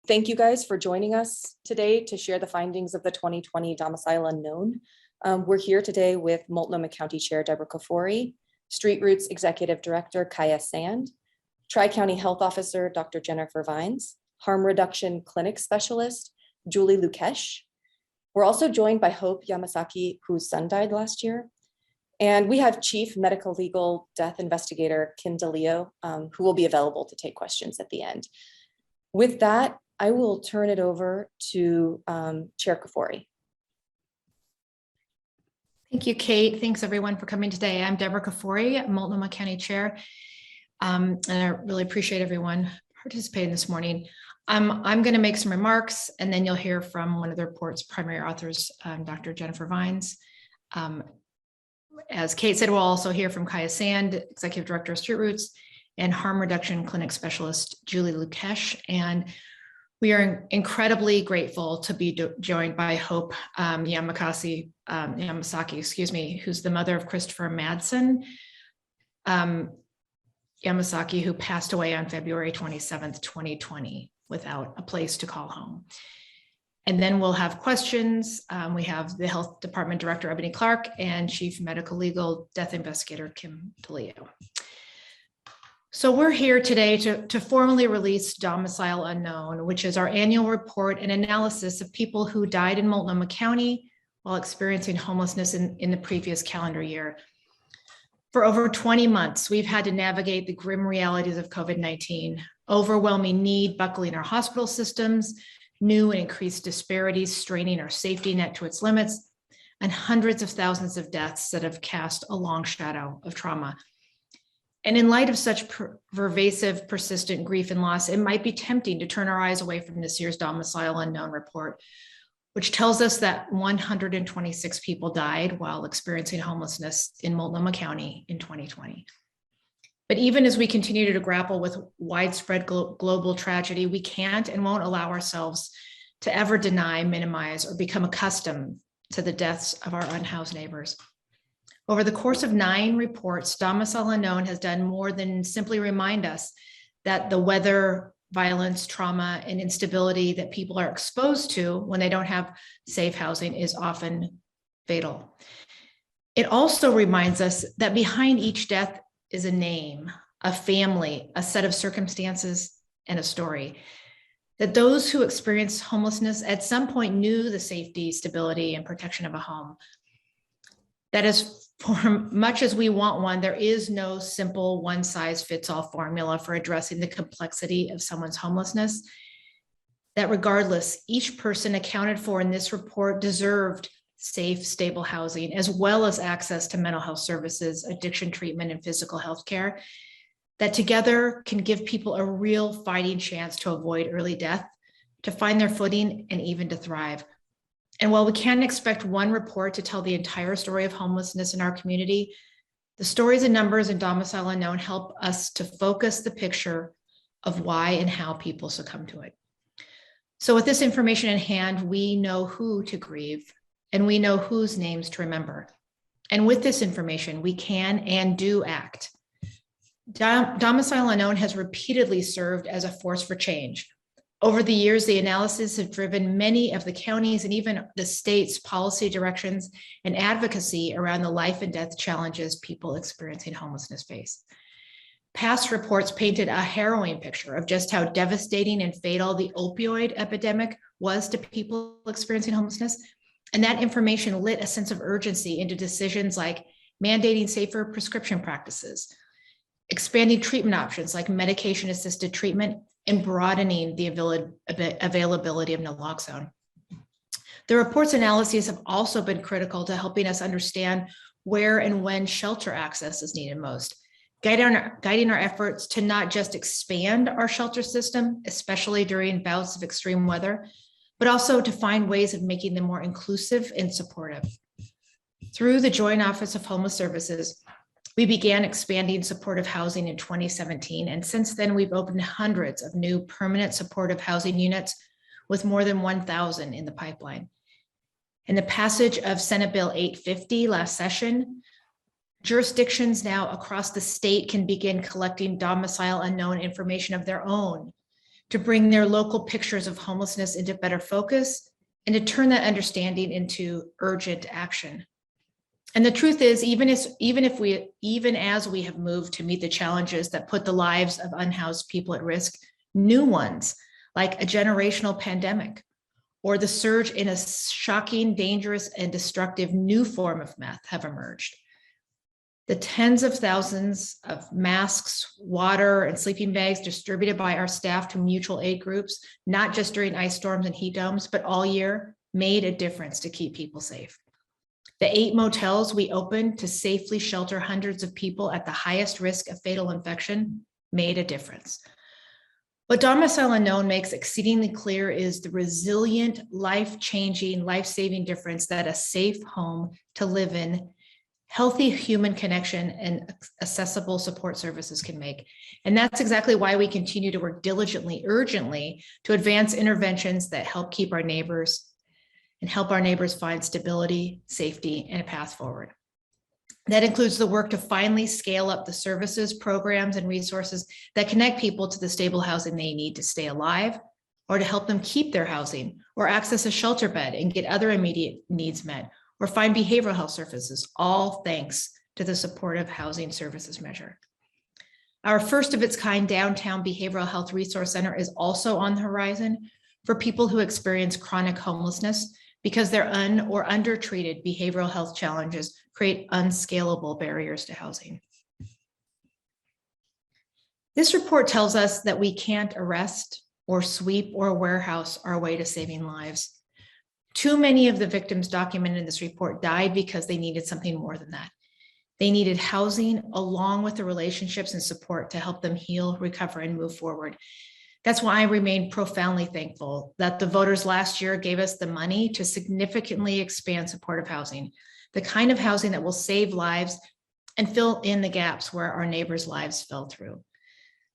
Thank you guys for joining us today to share the findings of the 2020 Domicile Unknown. We're here today with Multnomah County Chair Deborah Kafoury, Street Roots Executive Director Kaia Sand, Tri-County Health Officer Dr. Jennifer Vines, Harm Reduction Clinic Specialist Julie Lukesh. We're also joined by Hope Yamasaki, whose son died last year. And we have Chief Medicolegal Death Investigator Kim DiLeo, who will be available to take questions at the end. With that, I will turn it over to Chair Kafoury. Thank you, Kate. Thanks everyone for coming today. I'm Deborah Kafoury, Multnomah County Chair. And I really appreciate everyone participating this morning. I'm going to make some remarks and then you'll hear from one of the report's primary authors, Dr. Jennifer Vines. As Kate said, we'll also hear from Kaia Sand, Executive Director of Street Roots, and Harm Reduction Clinic Specialist Julie Lukesh. And we are incredibly grateful to be joined by Hope Yamasaki, who's the mother of Christopher Madson-Yamasaki, who passed away on February 27th, 2020, without a place to call home. And then we'll have questions. We have the Health Department Director, Ebony Clarke, and Chief Medicolegal Death Investigator, Kim DiLeo. So we're here today to formally release Domicile Unknown, which is our annual report and analysis of people who died in Multnomah County while experiencing homelessness in the previous calendar year. For over 20 months, we've had to navigate the grim realities of COVID-19, overwhelming need buckling our hospital systems, new and increased disparities straining our safety net to its limits, and hundreds of thousands of deaths that have cast a long shadow of trauma. And in light of such pervasive, persistent grief and loss, it might be tempting to turn our eyes away from this year's Domicile Unknown report, which tells us that 126 people died while experiencing homelessness in Multnomah County in 2020. But even as we continue to grapple with widespread global tragedy, we can't and won't allow ourselves to ever deny, minimize, or become accustomed to the deaths of our unhoused neighbors. Over the course of 9 reports, Domicile Unknown has done more than simply remind us that the weather, violence, trauma, and instability that people are exposed to when they don't have safe housing is often fatal. It also reminds us that behind each death is a name, a family, a set of circumstances, and a story. That those who experience homelessness at some point knew the safety, stability, and protection of a home. That is, for much as we want one, there is no simple one-size-fits-all formula for addressing the complexity of someone's homelessness. That regardless, each person accounted for in this report deserved safe, stable housing, as well as access to mental health services, addiction treatment, and physical health care, that together can give people a real fighting chance to avoid early death, to find their footing, and even to thrive. And while we can't expect one report to tell the entire story of homelessness in our community, the stories and numbers in Domicile Unknown help us to focus the picture of why and how people succumb to it. So with this information in hand, we know who to grieve, and we know whose names to remember. And with this information, we can and do act. Domicile Unknown has repeatedly served as a force for change. Over the years, the analysis have driven many of the counties and even the state's policy directions and advocacy around the life and death challenges people experiencing homelessness face. Past reports painted a harrowing picture of just how devastating and fatal the opioid epidemic was to people experiencing homelessness. And that information lit a sense of urgency into decisions like mandating safer prescription practices, expanding treatment options like medication-assisted treatment, and broadening the availability of naloxone. The report's analyses have also been critical to helping us understand where and when shelter access is needed most, guiding our efforts to not just expand our shelter system, especially during bouts of extreme weather, but also to find ways of making them more inclusive and supportive. Through the Joint Office of Homeless Services, we began expanding supportive housing in 2017, and since then we've opened hundreds of new permanent supportive housing units with more than 1,000 in the pipeline. In the passage of Senate Bill 850 last session, jurisdictions now across the state can begin collecting Domicile Unknown information of their own to bring their local pictures of homelessness into better focus, and to turn that understanding into urgent action. And the truth is, even as we have moved to meet the challenges that put the lives of unhoused people at risk, new ones like a generational pandemic or the surge in a shocking, dangerous, and destructive new form of meth have emerged. The tens of thousands of masks, water, and sleeping bags distributed by our staff to mutual aid groups, not just during ice storms and heat domes, but all year, made a difference to keep people safe. The 8 motels we opened to safely shelter hundreds of people at the highest risk of fatal infection made a difference. What Domicile Unknown makes exceedingly clear is the resilient, life-changing, life-saving difference that a safe home to live in, healthy human connection, and accessible support services can make. And that's exactly why we continue to work diligently, urgently, to advance interventions that help keep our neighbors and help our neighbors find stability, safety, and a path forward. That includes the work to finally scale up the services, programs, and resources that connect people to the stable housing they need to stay alive, or to help them keep their housing, or access a shelter bed and get other immediate needs met, or find behavioral health services, all thanks to the supportive housing services measure. Our first of its kind downtown behavioral health resource center is also on the horizon for people who experience chronic homelessness, because their or undertreated behavioral health challenges create unscalable barriers to housing. This report tells us that we can't arrest or sweep or warehouse our way to saving lives. Too many of the victims documented in this report died because they needed something more than that. They needed housing along with the relationships and support to help them heal, recover, and move forward. That's why I remain profoundly thankful that the voters last year gave us the money to significantly expand supportive housing, the kind of housing that will save lives and fill in the gaps where our neighbors' lives fell through.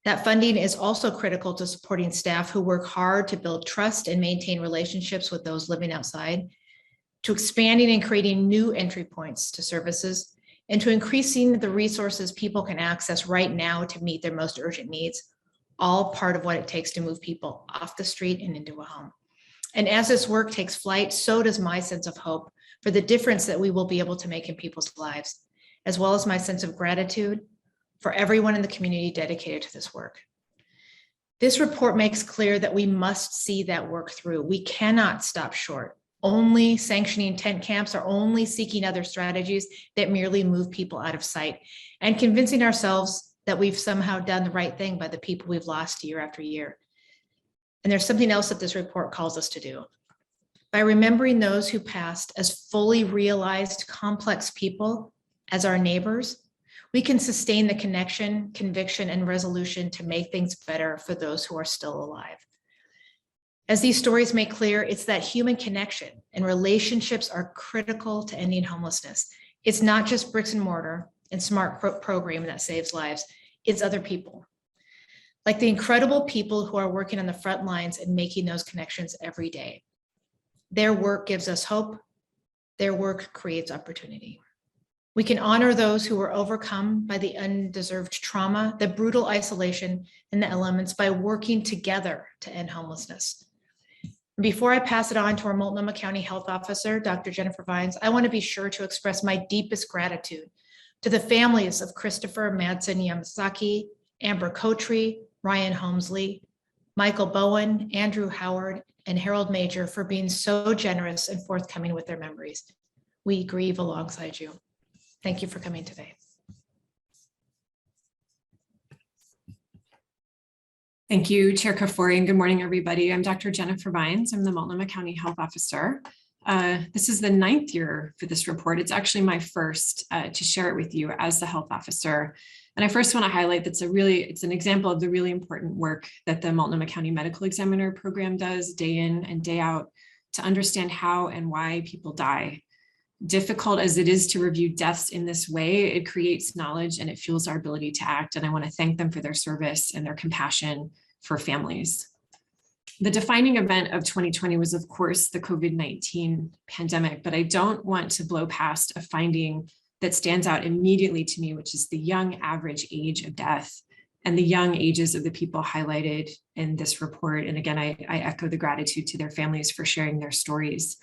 That funding is also critical to supporting staff who work hard to build trust and maintain relationships with those living outside, to expanding and creating new entry points to services, and to increasing the resources people can access right now to meet their most urgent needs. All part of what it takes to move people off the street and into a home. And as this work takes flight, so does my sense of hope for the difference that we will be able to make in people's lives, as well as my sense of gratitude for everyone in the community dedicated to this work. This report makes clear that we must see that work through. We cannot stop short, only sanctioning tent camps or only seeking other strategies that merely move people out of sight, and convincing ourselves that we've somehow done the right thing by the people we've lost year after year. And there's something else that this report calls us to do. By remembering those who passed as fully realized, complex people as our neighbors, we can sustain the connection, conviction, and resolution to make things better for those who are still alive. As these stories make clear, it's that human connection and relationships are critical to ending homelessness. It's not just bricks and mortar and smart program that saves lives. It's other people, like the incredible people who are working on the front lines and making those connections every day. Their work gives us hope. Their work creates opportunity. We can honor those who were overcome by the undeserved trauma, the brutal isolation, and the elements by working together to end homelessness. Before I pass it on to our Multnomah County Health Officer, Dr. Jennifer Vines, I want to be sure to express my deepest gratitude to the families of Christopher Madson-Yamasaki, Amber Kotri, Ryan Holmesley, Michael Bowen, Andrew Howard, and Harold Major for being so generous and forthcoming with their memories. We grieve alongside you. Thank you for coming today. Thank you, Chair Kafoury, and good morning, everybody. I'm Dr. Jennifer Vines. I'm the Multnomah County Health Officer. This is the 9th year for this report. It's actually my first to share it with you as the health officer. And I first want to highlight it's an example of the really important work that the Multnomah County Medical Examiner program does day in and day out to understand how and why people die. Difficult as it is to review deaths in this way, it creates knowledge and it fuels our ability to act. And I want to thank them for their service and their compassion for families. The defining event of 2020 was, of course, the COVID-19 pandemic, but I don't want to blow past a finding that stands out immediately to me, which is the young average age of death and the young ages of the people highlighted in this report. And again, I echo the gratitude to their families for sharing their stories.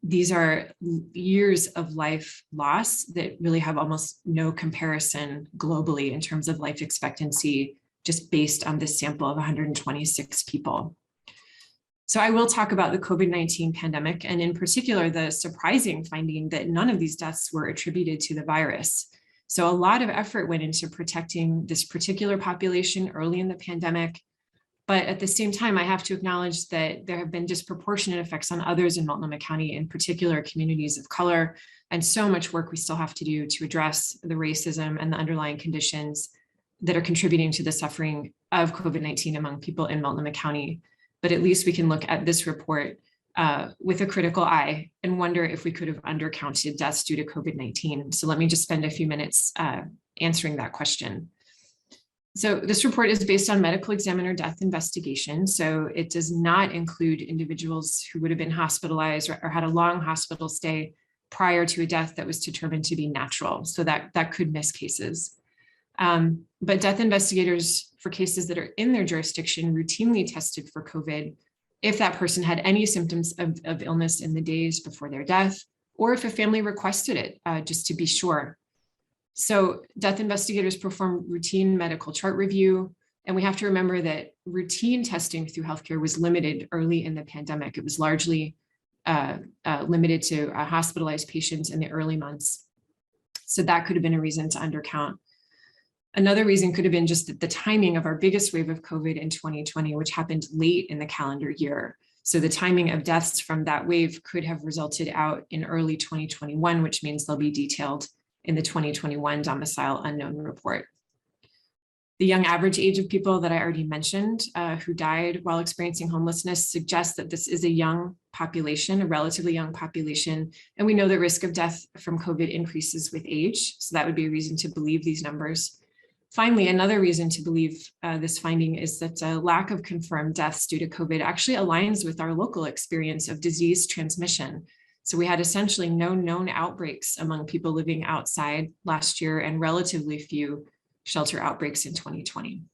These are years of life loss that really have almost no comparison globally in terms of life expectancy, just based on this sample of 126 people. So I will talk about the COVID-19 pandemic, and in particular, the surprising finding that none of these deaths were attributed to the virus. So a lot of effort went into protecting this particular population early in the pandemic. But at the same time, I have to acknowledge that there have been disproportionate effects on others in Multnomah County, in particular communities of color, and so much work we still have to do to address the racism and the underlying conditions that are contributing to the suffering of COVID-19 among people in Multnomah County. But at least we can look at this report with a critical eye and wonder if we could have undercounted deaths due to COVID-19. So let me just spend a few minutes answering that question. So this report is based on medical examiner death investigation. So it does not include individuals who would have been hospitalized or had a long hospital stay prior to a death that was determined to be natural. So that could miss cases. But death investigators for cases that are in their jurisdiction routinely tested for COVID if that person had any symptoms of illness in the days before their death, or if a family requested it, just to be sure. So death investigators perform routine medical chart review, and we have to remember that routine testing through healthcare was limited early in the pandemic. It was largely limited to hospitalized patients in the early months. So that could have been a reason to undercount. Another reason could have been just the timing of our biggest wave of COVID in 2020, which happened late in the calendar year. So the timing of deaths from that wave could have resulted out in early 2021, which means they'll be detailed in the 2021 Domicile Unknown report. The young average age of people that I already mentioned who died while experiencing homelessness suggests that this is a young population, a relatively young population. And we know the risk of death from COVID increases with age. So that would be a reason to believe these numbers. Finally, another reason to believe this finding is that a lack of confirmed deaths due to COVID actually aligns with our local experience of disease transmission. So we had essentially no known outbreaks among people living outside last year and relatively few shelter outbreaks in 2020.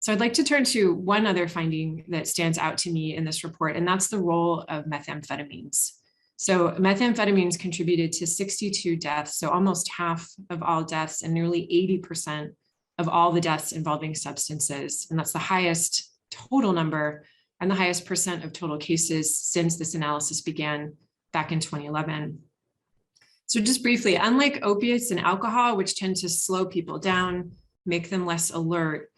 So I'd like to turn to one other finding that stands out to me in this report, and that's the role of methamphetamines. So methamphetamines contributed to 62 deaths, so almost half of all deaths and nearly 80% of all the deaths involving substances. And that's the highest total number and the highest percent of total cases since this analysis began back in 2011. So just briefly, unlike opiates and alcohol, which tend to slow people down, make them less alert,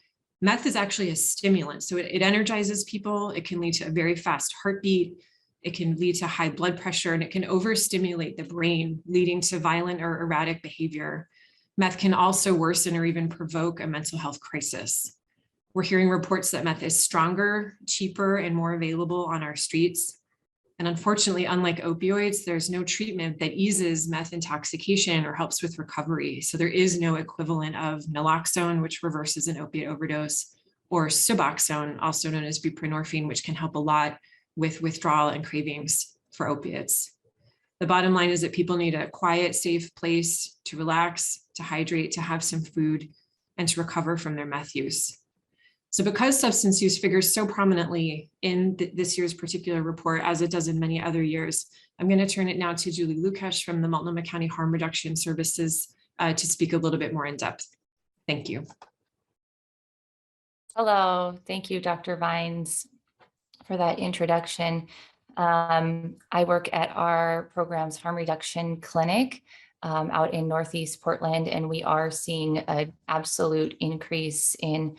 meth is actually a stimulant. So it energizes people. It can lead to a very fast heartbeat. It can lead to high blood pressure, and it can overstimulate the brain, leading to violent or erratic behavior. Meth can also worsen or even provoke a mental health crisis. We're hearing reports that meth is stronger, cheaper, and more available on our streets. And unfortunately, unlike opioids, there's no treatment that eases meth intoxication or helps with recovery. So there is no equivalent of naloxone, which reverses an opiate overdose, or Suboxone, also known as buprenorphine, which can help a lot with withdrawal and cravings for opiates. The bottom line is that people need a quiet, safe place to relax, to hydrate, to have some food, and to recover from their meth use. So because substance use figures so prominently in this year's particular report, as it does in many other years, I'm going to turn it now to Julie Lukesh from the Multnomah County Harm Reduction Services to speak a little bit more in depth. Thank you. Hello, thank you, Dr. Vines, for that introduction. I work at our program's harm reduction clinic out in Northeast Portland, and we are seeing an absolute increase in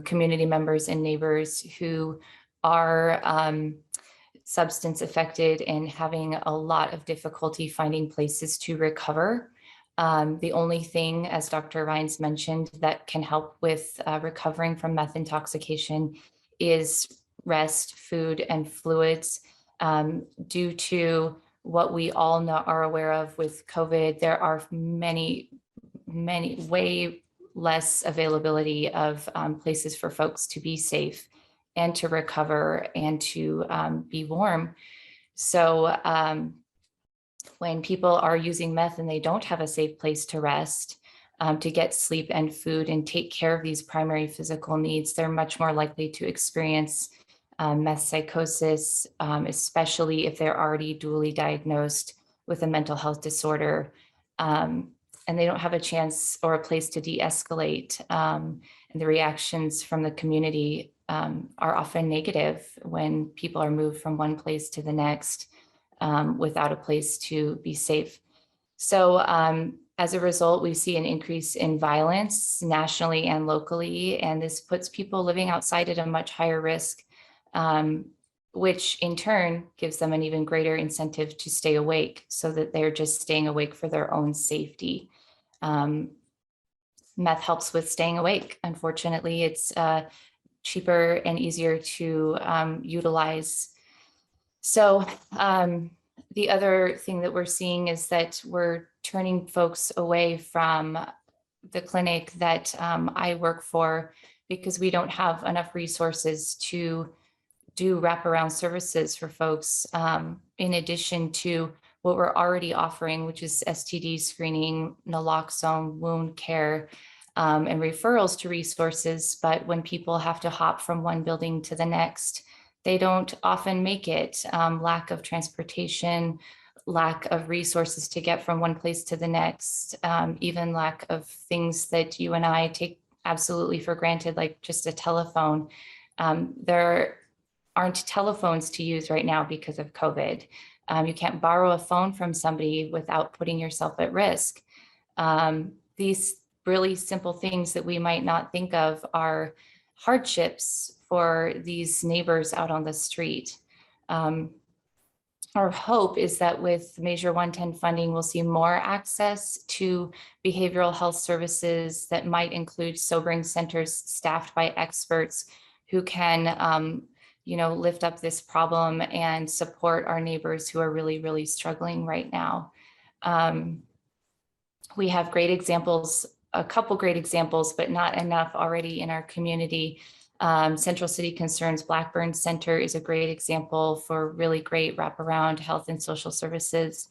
community members and neighbors who are substance affected and having a lot of difficulty finding places to recover. The only thing, as Dr. Vines mentioned, that can help with recovering from meth intoxication is rest, food, and fluids. Due to what we all are aware of with COVID, there are many way less availability of places for folks to be safe and to recover and to be warm. So when people are using meth and they don't have a safe place to rest, to get sleep and food and take care of these primary physical needs, they're much more likely to experience meth psychosis, especially if they're already dually diagnosed with a mental health disorder. And they don't have a chance or a place to de-escalate. And the reactions from the community are often negative when people are moved from one place to the next without a place to be safe. So as a result, we see an increase in violence nationally and locally, and this puts people living outside at a much higher risk, which in turn gives them an even greater incentive to stay awake so that they're just staying awake for their own safety. Meth helps with staying awake. Unfortunately, it's cheaper and easier to utilize. So the other thing that we're seeing is that we're turning folks away from the clinic that I work for because we don't have enough resources to do wraparound services for folks in addition to what we're already offering, which is STD screening, naloxone, wound care, and referrals to resources. But when people have to hop from one building to the next, they don't often make it. Lack of transportation, lack of resources to get from one place to the next, even lack of things that you and I take absolutely for granted, like just a telephone. There aren't telephones to use right now because of COVID. You can't borrow a phone from somebody without putting yourself at risk. These really simple things that we might not think of are hardships for these neighbors out on the street. Our hope is that with Measure 110 funding, we'll see more access to behavioral health services that might include sobering centers staffed by experts who can lift up this problem and support our neighbors who are really, really struggling right now. We have great examples, a couple great examples, but not enough already in our community. Central City Concerns Blackburn Center is a great example for really great wraparound health and social services.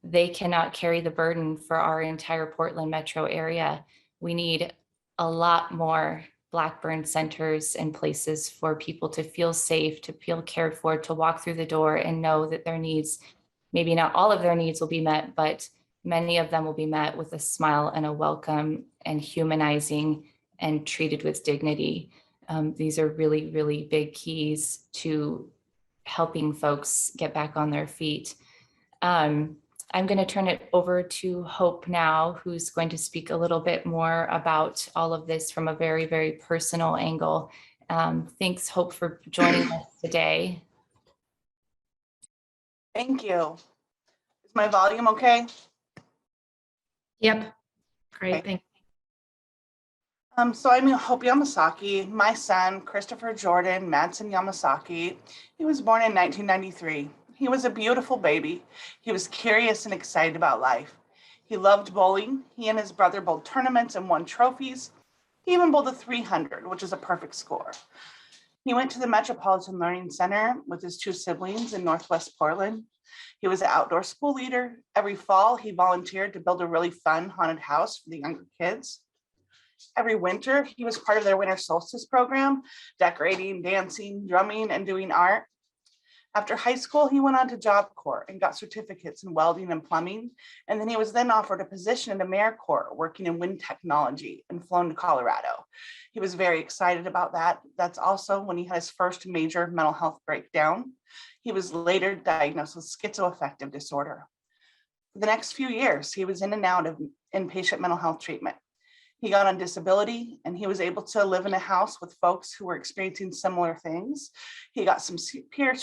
They cannot carry the burden for our entire Portland metro area. We need a lot more Blackburn centers and places for people to feel safe, to feel cared for, to walk through the door and know that their needs, maybe not all of their needs will be met, but many of them will be met with a smile and a welcome and humanizing and treated with dignity. These are really, really big keys to helping folks get back on their feet. I'm going to turn it over to Hope now, who's going to speak a little bit more about all of this from a very, very personal angle. Thanks, Hope, for joining us today. Thank you. Is my volume okay? Yep. Great. Okay. Thank you. So I'm Hope Yamasaki. My son, Christopher Jordan Madson-Yamasaki, he was born in 1993. He was a beautiful baby. He was curious and excited about life. He loved bowling. He and his brother bowled tournaments and won trophies. He even bowled a 300, which is a perfect score. He went to the Metropolitan Learning Center with his two siblings in Northwest Portland. He was an outdoor school leader. Every fall, he volunteered to build a really fun haunted house for the younger kids. Every winter, he was part of their winter solstice program, decorating, dancing, drumming, and doing art. After high school, he went on to Job Corps and got certificates in welding and plumbing. And then he was then offered a position in AmeriCorps working in wind technology and flown to Colorado. He was very excited about that. That's also when he had his first major mental health breakdown. He was later diagnosed with schizoaffective disorder. For the next few years, he was in and out of inpatient mental health treatment. He got on disability and he was able to live in a house with folks who were experiencing similar things. He got some peer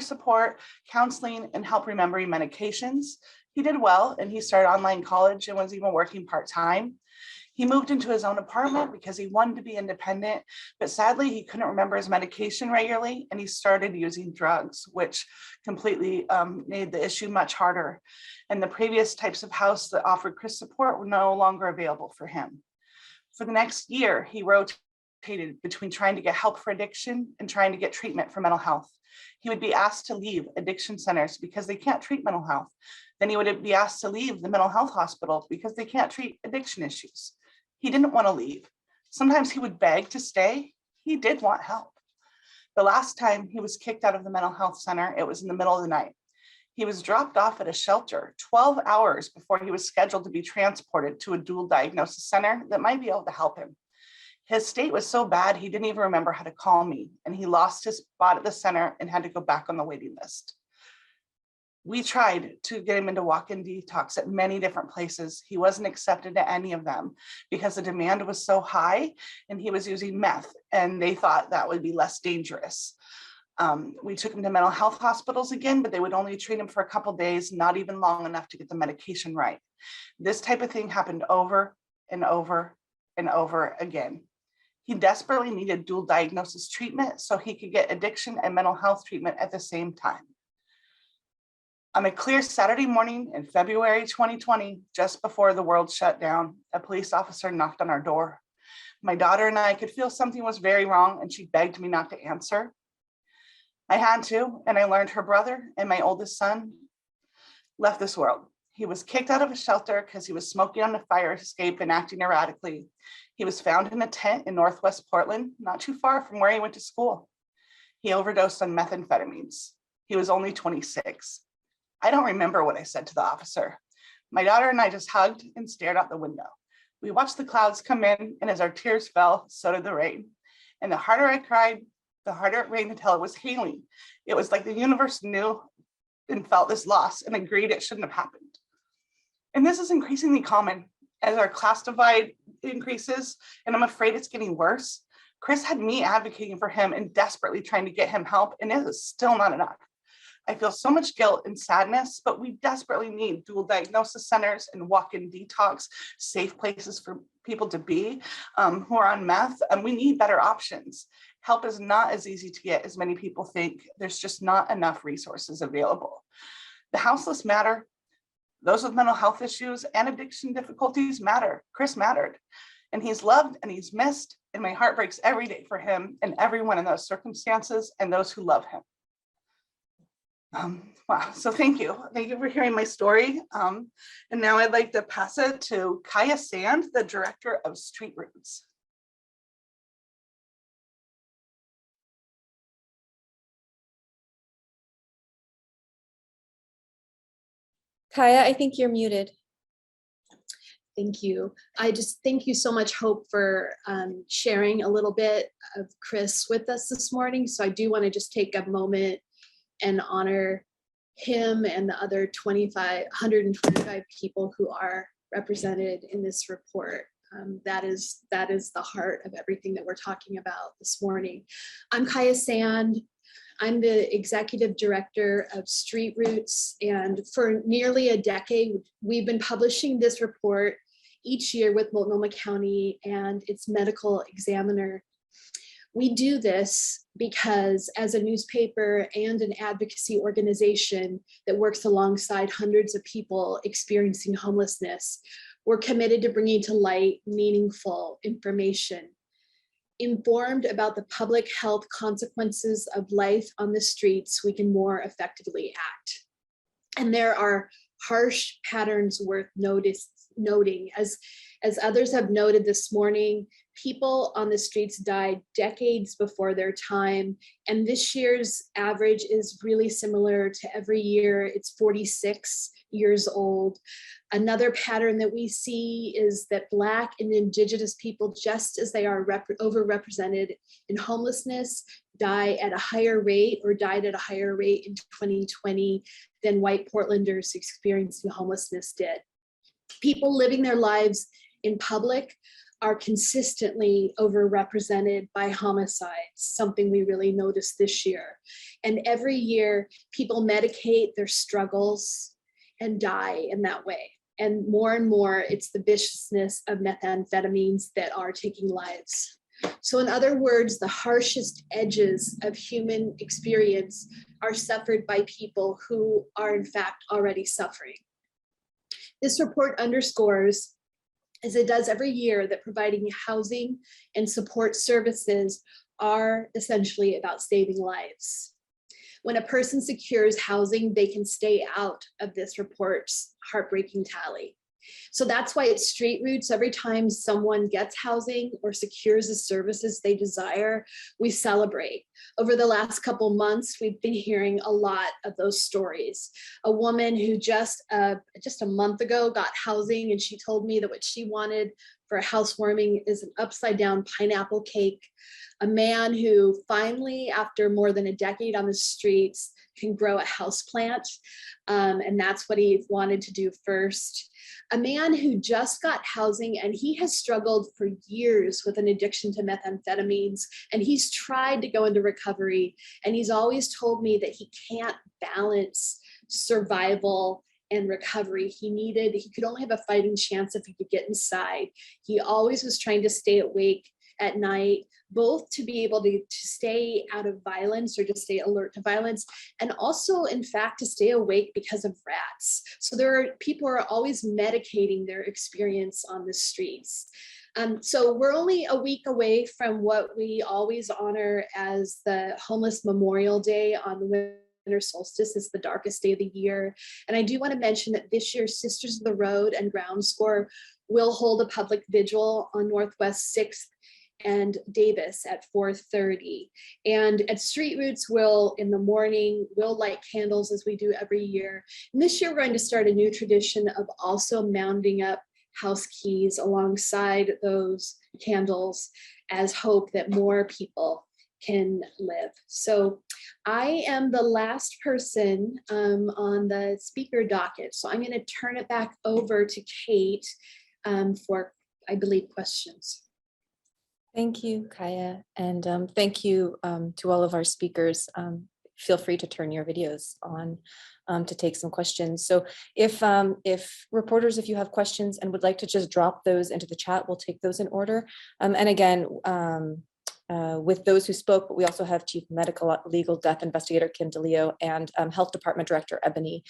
support, counseling, and help remembering medications. He did well and he started online college and was even working part-time. He moved into his own apartment because he wanted to be independent, but sadly he couldn't remember his medication regularly and he started using drugs, which completely made the issue much harder. And the previous types of house that offered Chris support were no longer available for him. For the next year, he rotated between trying to get help for addiction and trying to get treatment for mental health. He would be asked to leave addiction centers because they can't treat mental health. Then he would be asked to leave the mental health hospital because they can't treat addiction issues. He didn't want to leave. Sometimes he would beg to stay. He did want help. The last time he was kicked out of the mental health center, it was in the middle of the night. He was dropped off at a shelter 12 hours before he was scheduled to be transported to a dual diagnosis center that might be able to help him. His state was so bad, he didn't even remember how to call me, and he lost his spot at the center and had to go back on the waiting list. We tried to get him into walk-in detox at many different places. He wasn't accepted at any of them because the demand was so high and he was using meth, and they thought that would be less dangerous. We took him to mental health hospitals again, but they would only treat him for a couple of days, not even long enough to get the medication right. This type of thing happened over and over and over again. He desperately needed dual diagnosis treatment so he could get addiction and mental health treatment at the same time. On a clear Saturday morning in February 2020, just before the world shut down, a police officer knocked on our door. My daughter and I could feel something was very wrong, and she begged me not to answer. I had to, and I learned her brother and my oldest son left this world. He was kicked out of a shelter because he was smoking on a fire escape and acting erratically. He was found in a tent in Northwest Portland, not too far from where he went to school. He overdosed on methamphetamines. He was only 26. I don't remember what I said to the officer. My daughter and I just hugged and stared out the window. We watched the clouds come in, and as our tears fell, so did the rain. And the harder I cried, the harder it rained until it was hailing. It was like the universe knew and felt this loss and agreed it shouldn't have happened. And this is increasingly common as our class divide increases, and I'm afraid it's getting worse. Chris had me advocating for him and desperately trying to get him help, and it is still not enough. I feel so much guilt and sadness, but we desperately need dual diagnosis centers and walk-in detox, safe places for people to be who are on meth. We need better options. Help is not as easy to get as many people think. There's just not enough resources available. The houseless matter. Those with mental health issues and addiction difficulties matter. Chris mattered, and he's loved and he's missed, and my heart breaks every day for him and everyone in those circumstances and those who love him. Wow, so thank you. Thank you for hearing my story. And now I'd like to pass it to Kaia Sand, the Director of Street Roots. Kaia, I think you're muted. Thank you. I just thank you so much, Hope, for sharing a little bit of Chris with us this morning. So I do want to just take a moment and honor him and the other 125 people who are represented in this report. That is the heart of everything that we're talking about this morning. I'm Kaia Sand. I'm the Executive Director of Street Roots, and for nearly a decade, we've been publishing this report each year with Multnomah County and its medical examiner. We do this because as a newspaper and an advocacy organization that works alongside hundreds of people experiencing homelessness, we're committed to bringing to light meaningful information, informed about the public health consequences of life on the streets, we can more effectively act. And there are harsh patterns worth noting. As others have noted this morning, people on the streets died decades before their time, and this year's average is really similar to every year. It's 46 years old. Another pattern that we see is that Black and Indigenous people, just as they are overrepresented in homelessness, died at a higher rate in 2020 than white Portlanders experiencing homelessness did. People living their lives in public are consistently overrepresented by homicides, something we really noticed this year. And every year, people medicate their struggles and die in that way. And more, it's the viciousness of methamphetamines that are taking lives. So in other words, the harshest edges of human experience are suffered by people who are in fact already suffering. This report underscores as it does every year, that providing housing and support services are essentially about saving lives. When a person secures housing, they can stay out of this report's heartbreaking tally. So that's why it's Street Roots. Every time someone gets housing or secures the services they desire, we celebrate. Over the last couple months, we've been hearing a lot of those stories. A woman who just a month ago got housing, and she told me that what she wanted for a housewarming is an upside down pineapple cake. A man who finally, after more than a decade on the streets, can grow a houseplant, and that's what he wanted to do first. A man who just got housing, and he has struggled for years with an addiction to methamphetamines, and he's tried to go into recovery, and he's always told me that he can't balance survival and recovery. He could only have a fighting chance if he could get inside. He always was trying to stay awake at night, both to be able to stay out of violence or to stay alert to violence, and also, in fact, to stay awake because of rats. So people are always medicating their experience on the streets. So we're only a week away from what we always honor as the Homeless Memorial Day on the winter solstice. Is the darkest day of the year. And I do want to mention that this year, Sisters of the Road and Ground Score will hold a public vigil on Northwest 6th and Davis at 4:30. And at Street Roots, in the morning, we'll light candles as we do every year. And this year, we're going to start a new tradition of also mounting up house keys alongside those candles as hope that more people can live. So I am the last person on the speaker docket. So I'm going to turn it back over to Kate for, I believe, questions. Thank you, Kaia, and thank you to all of our speakers. Feel free to turn your videos on to take some questions. So if reporters, if you have questions and would like to just drop those into the chat, we'll take those in order. And again, with those who spoke, but we also have Chief Medicolegal Death Investigator Kim DiLeo and Health Department Director Ebony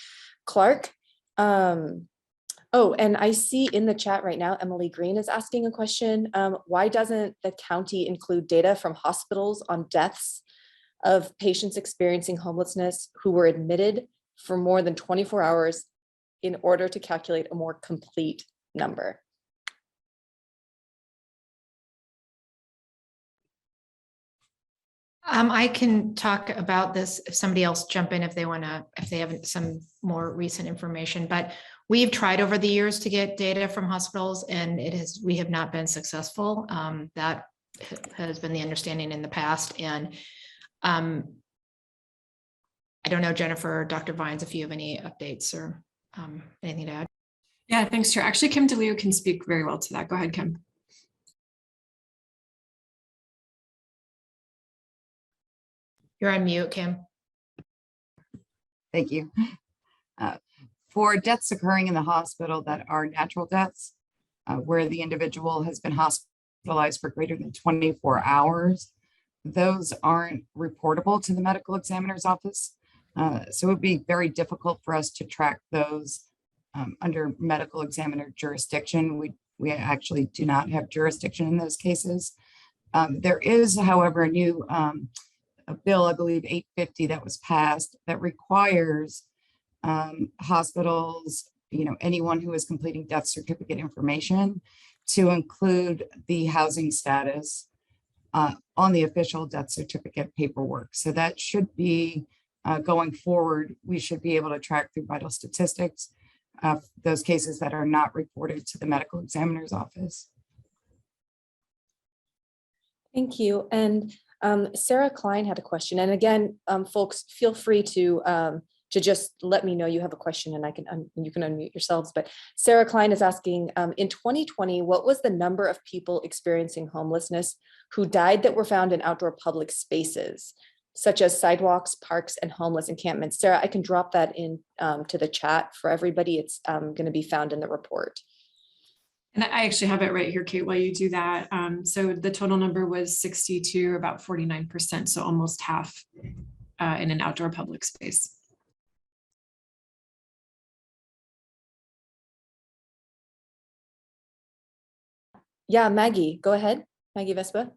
Clarke. Oh, and I see in the chat right now, Emily Green is asking a question. Why doesn't the county include data from hospitals on deaths of patients experiencing homelessness who were admitted for more than 24 hours in order to calculate a more complete number? I can talk about this if somebody else jump in if they have some more recent information, but we've tried over the years to get data from hospitals and we have not been successful. That has been the understanding in the past. And I don't know, Jennifer or Dr. Vines, if you have any updates or anything to add. Yeah, thanks, Chair. Actually, Kim DiLeo can speak very well to that. Go ahead, Kim. You're on mute, Kim. Thank you. For deaths occurring in the hospital that are natural deaths, where the individual has been hospitalized for greater than 24 hours, those aren't reportable to the medical examiner's office. So it would be very difficult for us to track those under medical examiner jurisdiction. We actually do not have jurisdiction in those cases. There is, however, a new a bill, I believe 850, that was passed that requires hospitals, anyone who is completing death certificate information to include the housing status on the official death certificate paperwork. So that should be going forward, we should be able to track through vital statistics those cases that are not reported to the medical examiner's office. Thank you. And Sarah Klein had a question. And again, folks, feel free to just let me know you have a question and you can unmute yourselves. But Sarah Klein is asking, in 2020, what was the number of people experiencing homelessness who died that were found in outdoor public spaces, such as sidewalks, parks, and homeless encampments? Sarah, I can drop that in to the chat for everybody. It's going to be found in the report. And I actually have it right here, Kate, while you do that. So the total number was 62, about 49%, so almost half in an outdoor public space. Yeah, Maggie, go ahead. Maggie Vespa.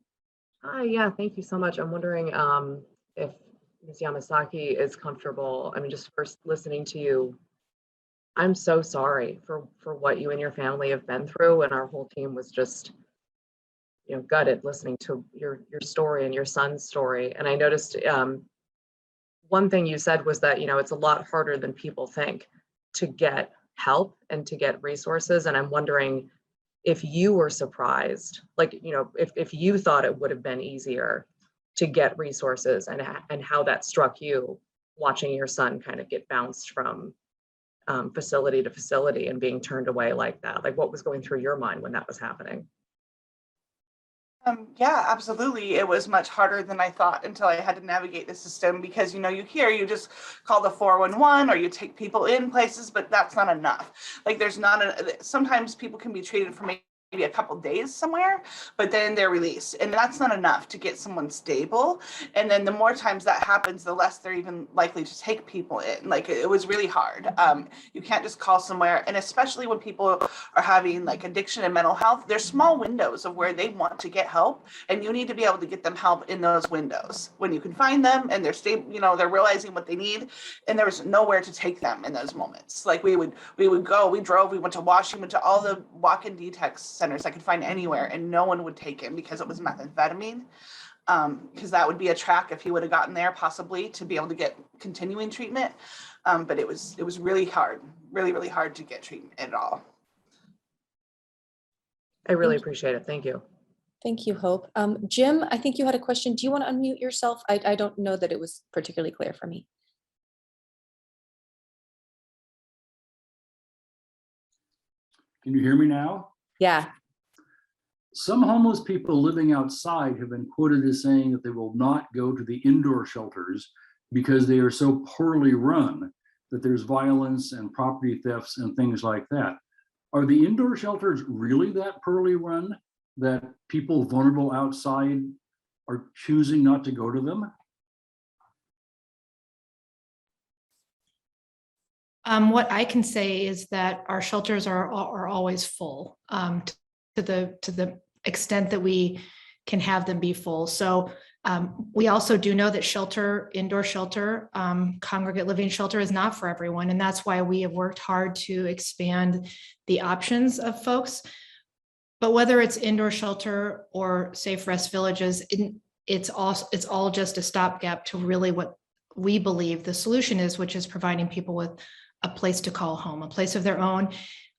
Hi, yeah, thank you so much. I'm wondering if Ms. Yamasaki is comfortable. I mean, just first listening to you, I'm so sorry for what you and your family have been through, and our whole team was just, gutted listening to your story and your son's story. And I noticed one thing you said was that, it's a lot harder than people think to get help and to get resources. And I'm wondering if you were surprised, like, if you thought it would have been easier to get resources, and how that struck you watching your son kind of get bounced from facility to facility and being turned away like that. Like, what was going through your mind when that was happening? Yeah, absolutely. It was much harder than I thought until I had to navigate the system, because, you just call the 411 or you take people in places, but that's not enough. Like, sometimes people can be treated for maybe a couple days somewhere, but then they're released, and that's not enough to get someone stable. And then the more times that happens, the less they're even likely to take people in. Like, it was really hard. You can't just call somewhere, and especially when people are having like addiction and mental health, there's small windows of where they want to get help, and you need to be able to get them help in those windows when you can find them and they're stable, they're realizing what they need, and there was nowhere to take them in those moments. Like, we drove, we went to Washington, went to all the walk-in detox centers I could find anywhere, and no one would take him because it was methamphetamine. Because that would be a track if he would have gotten there, possibly, to be able to get continuing treatment. But it was really hard, really, really hard to get treatment at all. I really appreciate it. Thank you. Thank you, Hope. Jim, I think you had a question. Do you want to unmute yourself? I don't know that it was particularly clear for me. Can you hear me now? Yeah. Some homeless people living outside have been quoted as saying that they will not go to the indoor shelters because they are so poorly run that there's violence and property thefts and things like that. Are the indoor shelters really that poorly run that people vulnerable outside are choosing not to go to them? What I can say is that our shelters are always full, to the extent that we can have them be full. So we also do know that indoor shelter, congregate living shelter is not for everyone. And that's why we have worked hard to expand the options of folks. But whether it's indoor shelter or safe rest villages, it's all just a stopgap to really what we believe the solution is, which is providing people with a place to call home, a place of their own.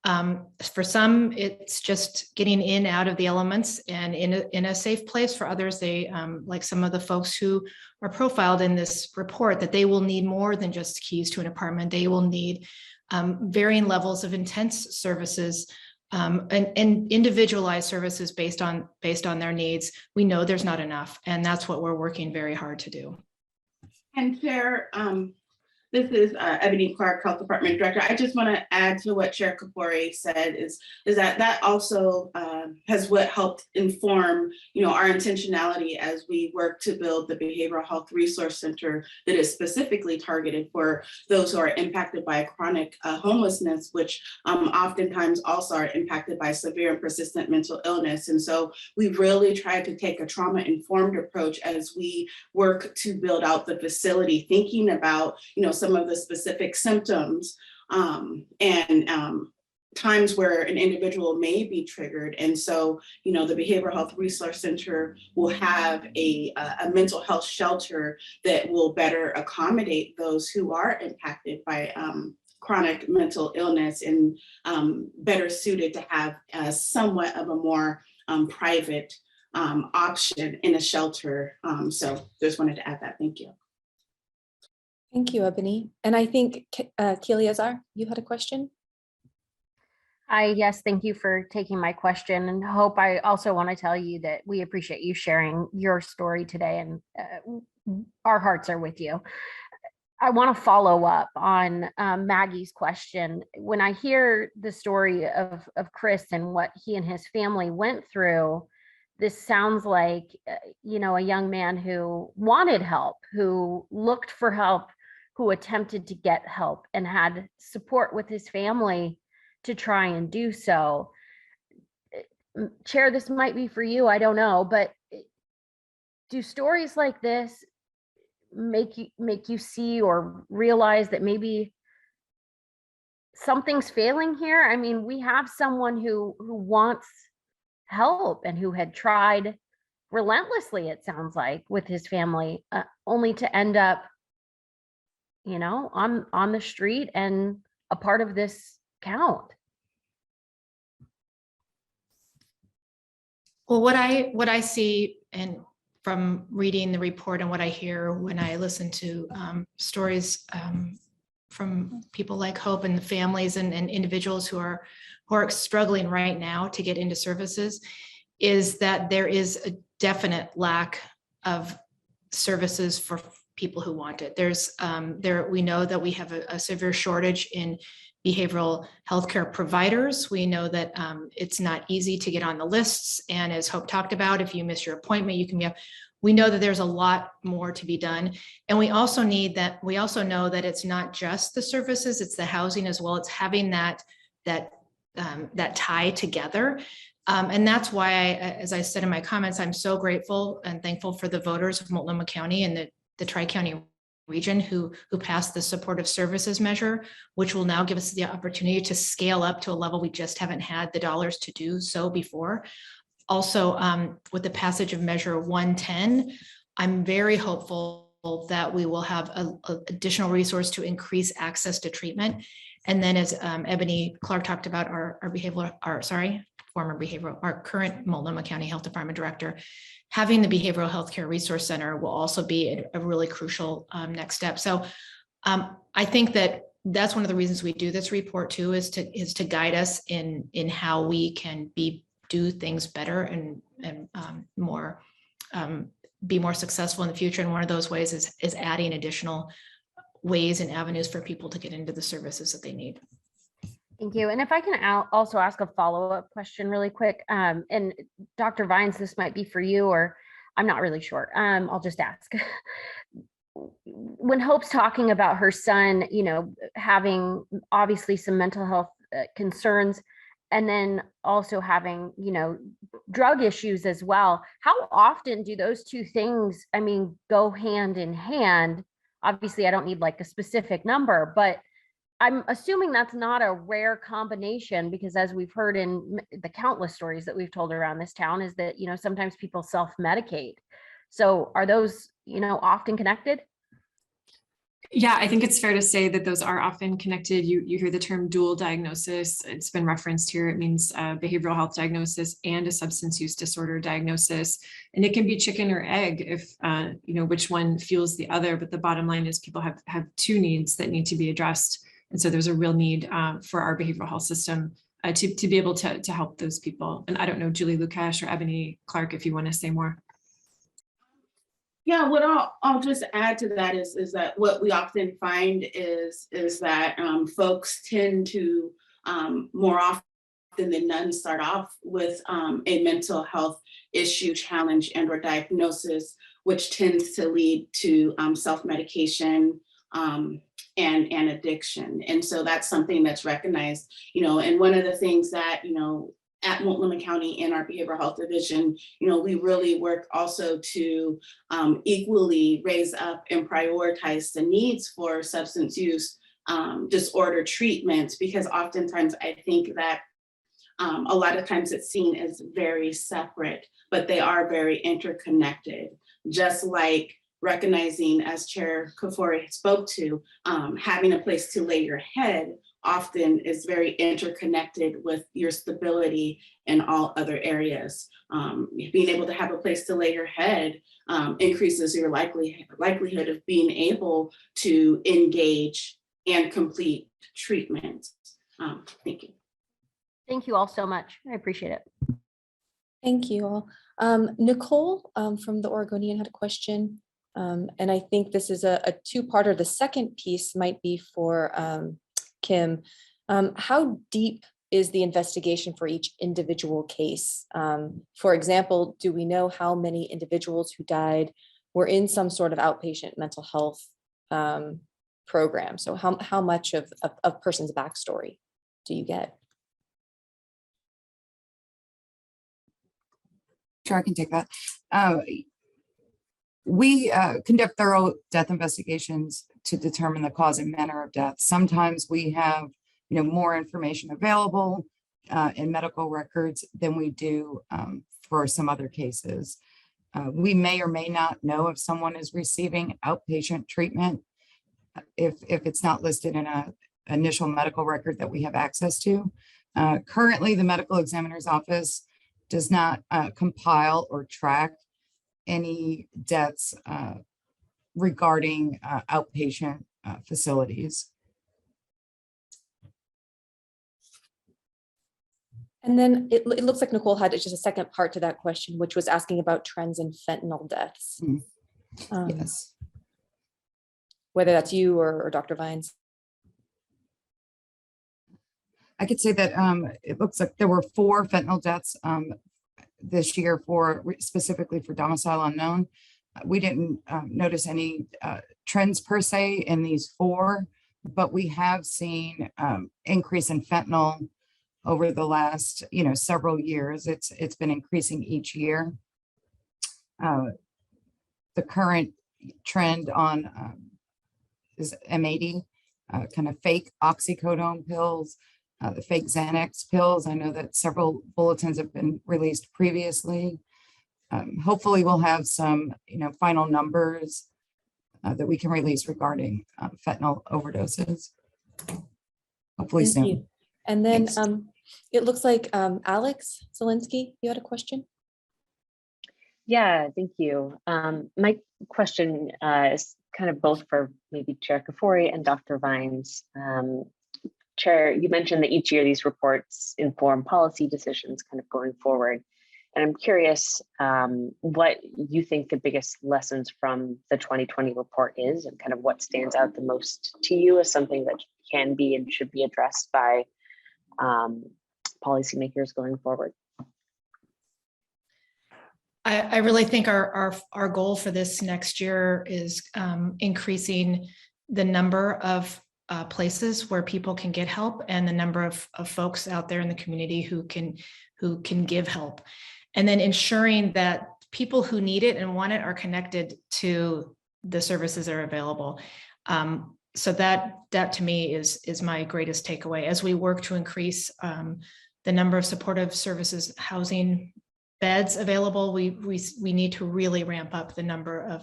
For some, it's just getting in out of the elements and in a safe place. For others, they like some of the folks who are profiled in this report, that they will need more than just keys to an apartment. They will need varying levels of intense services and individualized services based on their needs. We know there's not enough, and that's what we're working very hard to do. And Chair, this is Ebony, Clarke, Health Department Director. I just want to add to what Chair Kafoury said is that also has what helped inform, our intentionality as we work to build the Behavioral Health Resource Center that is specifically targeted for those who are impacted by chronic homelessness, which oftentimes also are impacted by severe and persistent mental illness. And so we really try to take a trauma-informed approach as we work to build out the facility, thinking about, some of the specific symptoms and times where an individual may be triggered. And so, the Behavioral Health Resource Center will have a mental health shelter that will better accommodate those who are impacted by chronic mental illness, and better suited to have somewhat of a more private option in a shelter. So just wanted to add that. Thank you. Thank you, Ebony. And I think Kaia, you had a question? Hi, yes, thank you for taking my question. And Hope, I also want to tell you that we appreciate you sharing your story today, and our hearts are with you. I want to follow up on Maggie's question. When I hear the story of Chris and what he and his family went through, this sounds like, a young man who wanted help, who looked for help, who attempted to get help and had support with his family to try and do so. Chair, this might be for you, I don't know, but do stories like this make you see or realize that maybe something's failing here? I mean, we have someone who wants help and who had tried relentlessly, it sounds like, with his family, only to end up, on the street and a part of this count. Well, what I see, and from reading the report and what I hear when I listen to stories from people like Hope and the families and individuals who are struggling right now to get into services, is that there is a definite lack of services for people who want it. We know that we have a severe shortage in behavioral healthcare providers. We know that it's not easy to get on the lists. And as Hope talked about, if you miss your appointment, you can be up. We know that there's a lot more to be done. And we also know that it's not just the services, it's the housing as well. It's having that tie together. And that's why, as I said in my comments, I'm so grateful and thankful for the voters of Multnomah County and the Tri-County region who passed the supportive services measure, which will now give us the opportunity to scale up to a level we just haven't had the dollars to do so before. Also, with the passage of Measure 110, I'm very hopeful that we will have an additional resource to increase access to treatment. And then, as Ebony Clarke talked about, our current Multnomah County Health Department director, having the Behavioral Healthcare Resource Center will also be a really crucial next step. So I think that's one of the reasons we do this report too, is to guide us in how we can do things better and more be more successful in the future. And one of those ways is adding additional ways and avenues for people to get into the services that they need. Thank you. And if I can also ask a follow-up question really quick, and Dr. Vines, this might be for you, or I'm not really sure. I'll just ask. When Hope's talking about her son, having obviously some mental health concerns, and then also having, drug issues as well, how often do those two things, go hand in hand? Obviously, I don't need like a specific number, but I'm assuming that's not a rare combination, because as we've heard in the countless stories that we've told around this town, is that, sometimes people self-medicate. So are those, often connected? Yeah, I think it's fair to say that those are often connected. You hear the term dual diagnosis. It's been referenced here. It means behavioral health diagnosis and a substance use disorder diagnosis. And it can be chicken or egg if, which one fuels the other. But the bottom line is people have two needs that need to be addressed. And so there's a real need for our behavioral health system to be able to help those people. And I don't know, Julie, Lukesh, or Ebony, Clarke, if you want to say more. Yeah, what I'll just add to that is that what we often find is that folks tend to more often than none start off with a mental health issue, challenge, and or diagnosis, which tends to lead to self-medication and addiction. And so that's something that's recognized, and one of the things that, at Multnomah County in our behavioral health division, we really work also to equally raise up and prioritize the needs for substance use disorder treatments, because oftentimes I think that a lot of times it's seen as very separate, but they are very interconnected. Just like recognizing, as Chair Kafoury spoke to, having a place to lay your head often is very interconnected with your stability in all other areas. Being able to have a place to lay your head increases your likelihood of being able to engage and complete treatment. Thank you. Thank you all so much. I appreciate it. Thank you all. Nicole from the Oregonian had a question. And I think this is a two-parter. The second piece might be for Kim. How deep is the investigation for each individual case? For example, do we know how many individuals who died were in some sort of outpatient mental health program? So how much of a person's backstory do you get? Sure, I can take that. We conduct thorough death investigations to determine the cause and manner of death. Sometimes we have, more information available in medical records than we do for some other cases. We may or may not know if someone is receiving outpatient treatment if it's not listed in an initial medical record that we have access to. Currently, the medical examiner's office does not compile or track any deaths regarding outpatient facilities. And then it looks like Nicole had just a second part to that question, which was asking about trends in fentanyl deaths. Yes. Whether that's you or Dr. Vines. I could say that it looks like there were 4 fentanyl deaths this year specifically for Domicile Unknown. We didn't notice any trends per se in these 4, but we have seen increase in fentanyl over the last, several years. It's been increasing each year. The current trend on is M80, kind of fake oxycodone pills, the fake Xanax pills. I know that several bulletins have been released previously. Hopefully we'll have some, final numbers that we can release regarding fentanyl overdoses. Hopefully Thank soon. you. And then Thanks. it looks like Alex Zielinski, you had a question? Yeah, thank you. My question is kind of both for maybe Chair Kafoury and Dr. Vines. Chair, you mentioned that each year these reports inform policy decisions kind of going forward. And I'm curious what you think the biggest lessons from the 2020 report is, and kind of what stands out the most to you as something that can be and should be addressed by policymakers going forward. I really think our goal for this next year is increasing the number of places where people can get help and the number of folks out there in the community who can give help. And then ensuring that people who need it and want it are connected to the services that are available. So that to me is my greatest takeaway as we work to increase the number of supportive services, housing beds available. We need to really ramp up the number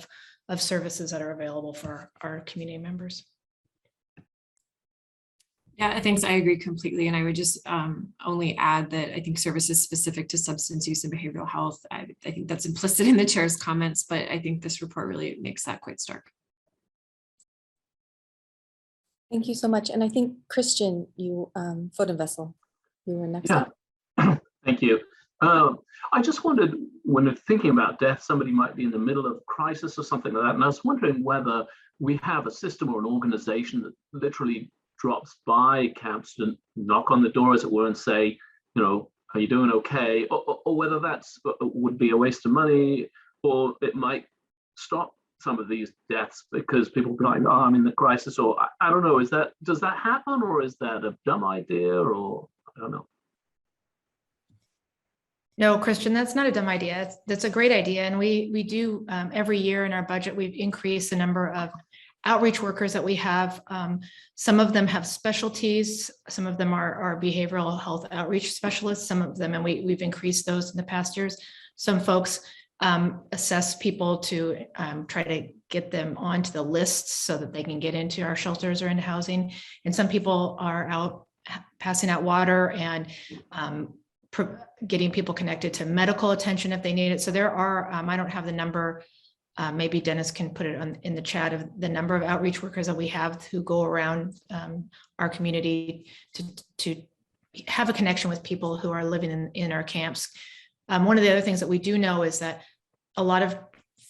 of services that are available for our community members. Yeah, thanks. I agree completely. And I would just only add that I think services specific to substance use and behavioral health, I think that's implicit in the chair's comments, but I think this report really makes that quite stark. Thank you so much. And I think Christian, you Vessel, you were next. Yeah. Thank you. I just wondered, when thinking about death, somebody might be in the middle of crisis or something like that. And I was wondering whether we have a system or an organization that literally drops by camps to knock on the door, as it were, and say, are you doing okay? Or whether that's would be a waste of money, or it might stop some of these deaths because people be like, oh, I'm in the crisis, or I don't know. Does that happen, or is that a dumb idea, or I don't know? No, Christian, that's not a dumb idea. That's a great idea. And we do every year in our budget, we've increased the number of outreach workers that we have. Some of them have specialties. Some of them are behavioral health outreach specialists, some of them, and we've increased those in the past years. Some folks assess people to try to get them onto the lists so that they can get into our shelters or into housing. And some people are out passing out water and getting people connected to medical attention if they need it. So there are, I don't have the number, maybe Dennis can put it in the chat, of the number of outreach workers that we have who go around our community to have a connection with people who are living in our camps. One of the other things that we do know is that a lot of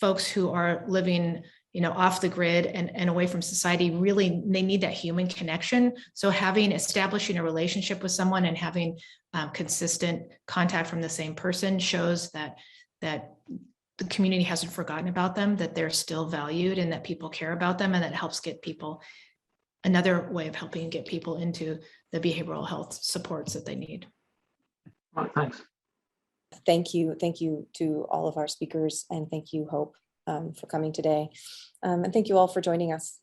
folks who are living off the grid and away from society, really, they need that human connection. So establishing a relationship with someone and having consistent contact from the same person shows that the community hasn't forgotten about them, that they're still valued and that people care about them, and that helps get people, another way of helping get people into the behavioral health supports that they need. All right, thanks. thank you to all of our speakers, and thank you, Hope, for coming today. And thank you all for joining us.